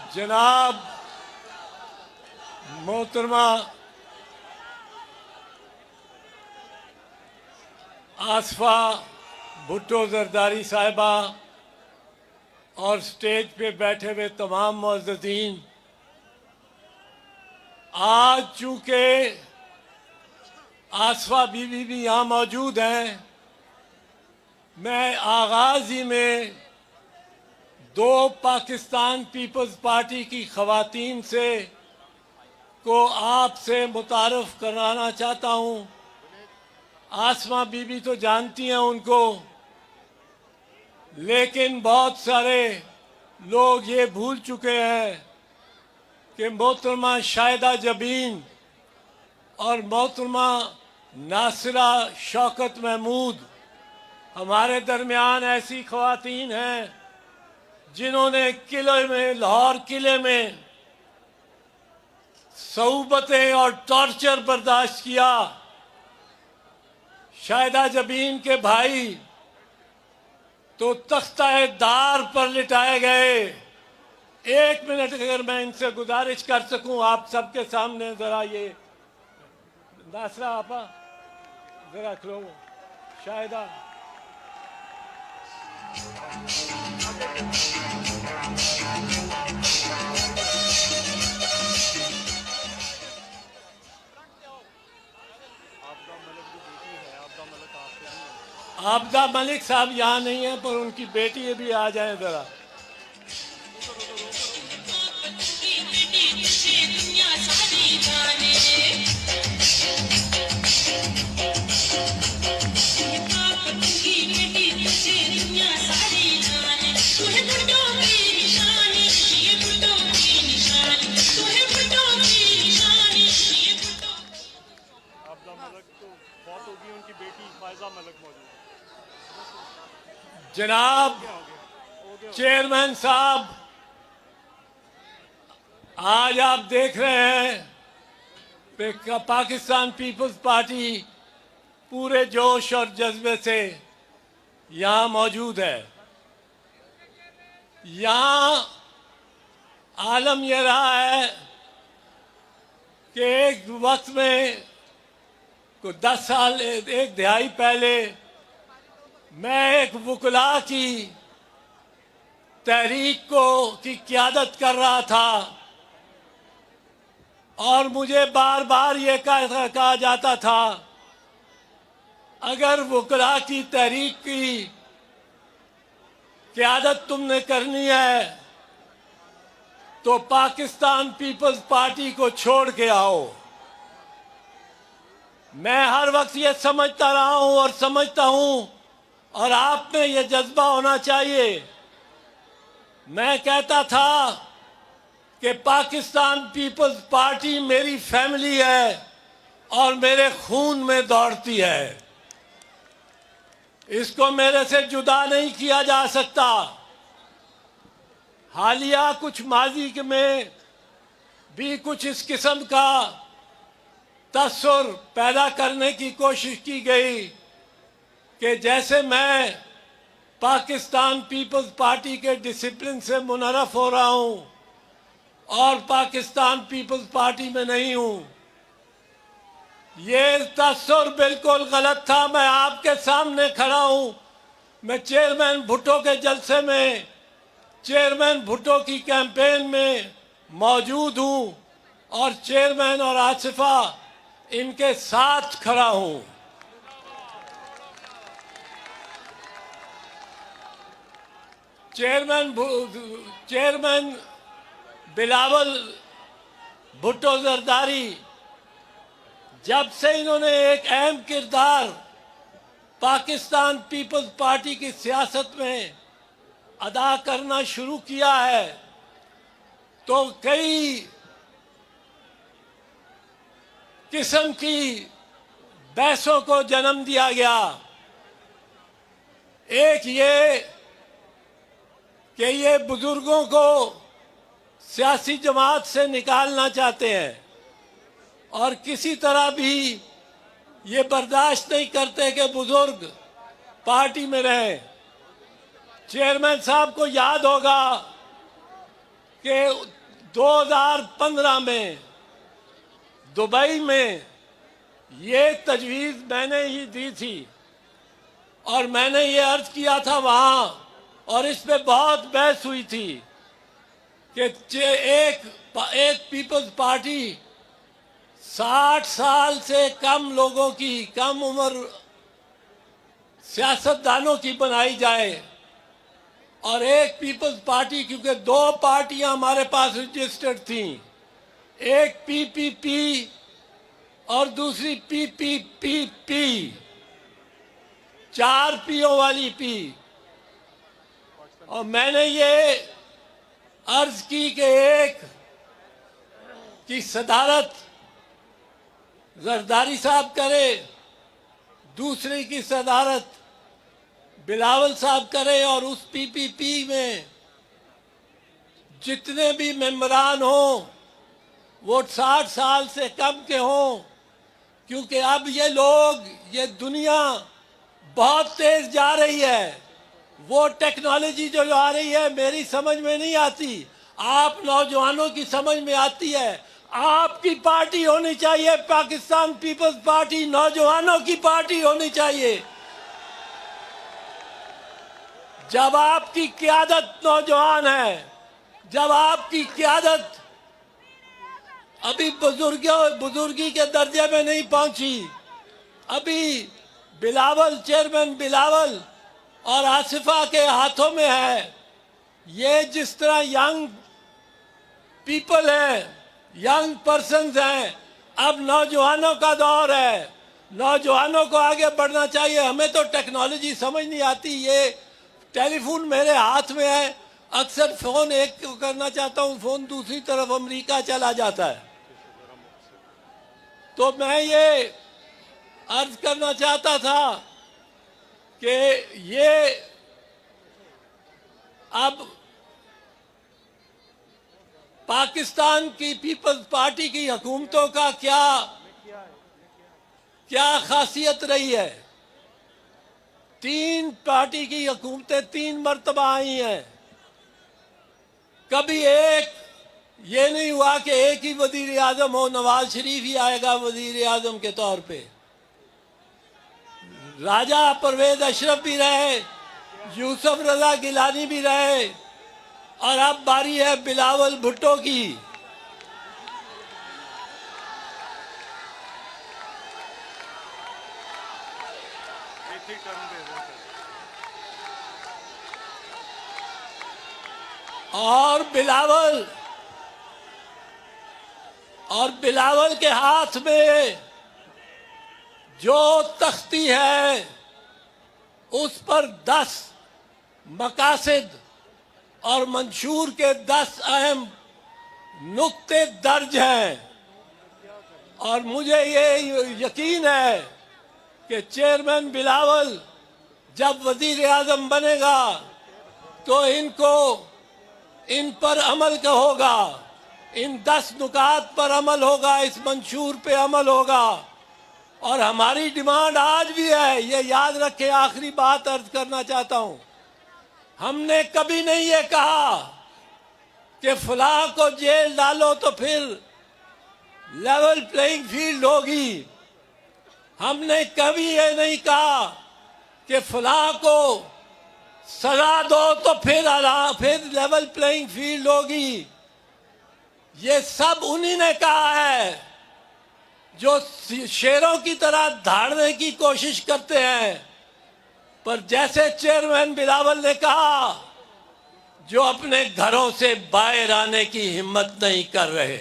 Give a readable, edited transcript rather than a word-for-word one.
जनाब मोहतरमा आसफा भुट्टो जरदारी साहिबा और स्टेज पे बैठे हुए तमाम मुअज़्ज़ज़ीन, आज चूँकि आसफा बीवी भी यहाँ मौजूद हैं, मैं आगाज़ ही में दो पाकिस्तान पीपल्स पार्टी की ख़वातीन से को आपसे मुतारफ़ कराना चाहता हूँ। आसमा बीबी तो जानती हैं उनको, लेकिन बहुत सारे लोग ये भूल चुके हैं कि मोहतरमा शाहिदा जबीन और मोहतरमा नासिरा शौकत महमूद हमारे दरमियान ऐसी ख़वातीन हैं जिन्होंने किले में, लाहौर किले में सऊबतें और टॉर्चर बर्दाश्त किया। शाहिदा जबीन के भाई तो तख्ता दार पर लिटाए गए। एक मिनट अगर मैं इनसे गुजारिश कर सकूं आप सबके सामने, जरा ये नासरा आपा जरा खलो, शाहिदा आबदा मलिक साहब यहाँ नहीं है, पर उनकी बेटी भी आ जाए जरा। जनाब चेयरमैन साहब, आज आप देख रहे हैं कि पाकिस्तान पीपल्स पार्टी पूरे जोश और जज्बे से यहाँ मौजूद है। यहाँ आलम यह रहा है कि एक वक्त में को 10 साल, एक दहाई पहले मैं एक वकला की तहरीक की क़यादत कर रहा था और मुझे बार बार ये कहा जाता था, अगर वकला की तहरीक की क़यादत तुमने करनी है तो पाकिस्तान पीपल्स पार्टी को छोड़ के आओ। मैं हर वक्त ये समझता रहा हूं और समझता हूं, और आप में ये जज्बा होना चाहिए। मैं कहता था कि पाकिस्तान पीपल्स पार्टी मेरी फैमिली है और मेरे खून में दौड़ती है, इसको मेरे से जुदा नहीं किया जा सकता। हालिया कुछ माजी में भी कुछ इस किस्म का तस्सुर पैदा करने की कोशिश की गई कि जैसे मैं पाकिस्तान पीपल्स पार्टी के डिसिप्लिन से मुनरफ हो रहा हूं और पाकिस्तान पीपल्स पार्टी में नहीं हूं। ये तस्सुर बिल्कुल गलत था। मैं आपके सामने खड़ा हूं, मैं चेयरमैन भुट्टो के जलसे में, चेयरमैन भुट्टो की कैंपेन में मौजूद हूं और चेयरमैन और आसिफा इनके साथ खड़ा हूं। चेयरमैन बिलावल भुट्टो जरदारी, जब से इन्होंने एक अहम किरदार पाकिस्तान पीपल्स पार्टी की सियासत में अदा करना शुरू किया है, तो कई किस्म की बहसों को जन्म दिया गया। एक ये कि ये बुजुर्गों को सियासी जमात से निकालना चाहते हैं और किसी तरह भी ये बर्दाश्त नहीं करते कि बुजुर्ग पार्टी में रहें। चेयरमैन साहब को याद होगा कि 2015 में दुबई में ये तजवीज़ मैंने ही दी थी और मैंने ये अर्ज किया था वहाँ, और इस पे बहुत बहस हुई थी कि एक पीपल्स पार्टी 60 साल से कम लोगों की, कम उम्र सियासतदानों की बनाई जाए, और एक पीपल्स पार्टी, क्योंकि दो पार्टियां हमारे पास रजिस्टर्ड थी, एक पीपीपी और दूसरी पीपीपी, 4 पीओ वाली पी। और मैंने ये अर्ज की कि एक की सदारत जरदारी साहब करे, दूसरे की सदारत बिलावल साहब करे, और उस पीपीपी में जितने भी मेंबरान हों वो 60 साल से कम के हों, क्योंकि अब ये लोग, ये दुनिया बहुत तेज जा रही है। वो टेक्नोलॉजी जो आ रही है मेरी समझ में नहीं आती, आप नौजवानों की समझ में आती है। आपकी पार्टी होनी चाहिए, पाकिस्तान पीपल्स पार्टी नौजवानों की पार्टी होनी चाहिए। जब आपकी क़यादत नौजवान है, जब आपकी क़यादत अभी बुजुर्गी के दर्जे में नहीं पहुंची, अभी बिलावल, चेयरमैन बिलावल और आसिफा के हाथों में है। ये जिस तरह यंग पीपल है, यंग पर्सन्स हैं, अब नौजवानों का दौर है, नौजवानों को आगे बढ़ना चाहिए। हमें तो टेक्नोलॉजी समझ नहीं आती, ये टेलीफोन मेरे हाथ में है, अक्सर फ़ोन एक को करना चाहता हूँ, फ़ोन दूसरी तरफ अमेरिका चला जाता है। तो मैं ये अर्ज करना चाहता था कि ये अब पाकिस्तान की पीपल्स पार्टी की हुकूमतों का क्या खासियत रही है। 3 पार्टी की हुकूमतें 3 मरतबा आई हैं। कभी एक ये नहीं हुआ कि एक ही वजीर आजम हो, नवाज शरीफ ही आएगा वजीर आजम के तौर पे। राजा परवेज अशरफ भी रहे, यूसुफ रजा गिलानी भी रहे, और अब बारी है बिलावल भुट्टो की। और बिलावल के हाथ में जो तख्ती है उस पर 10 मकासद और मंशूर के 10 अहम नुक्ते दर्ज हैं। और मुझे ये यकीन है कि चेयरमैन बिलावल जब वजीर आजम बनेगा तो इन पर अमल का होगा, इन 10 नुकात पर अमल होगा, इस मंशूर पे अमल होगा। और हमारी डिमांड आज भी है, ये याद रखें, आखिरी बात अर्ज करना चाहता हूं, हमने कभी नहीं ये कहा कि फलां को जेल डालो तो फिर लेवल प्लेइंग फील्ड होगी। हमने कभी ये नहीं कहा कि फलां को सजा दो तो फिर लेवल प्लेइंग फील्ड होगी। ये सब उन्हीं ने कहा है जो शेरों की तरह धाड़ने की कोशिश करते हैं, पर जैसे चेयरमैन बिलावल ने कहा, जो अपने घरों से बाहर आने की हिम्मत नहीं कर रहे।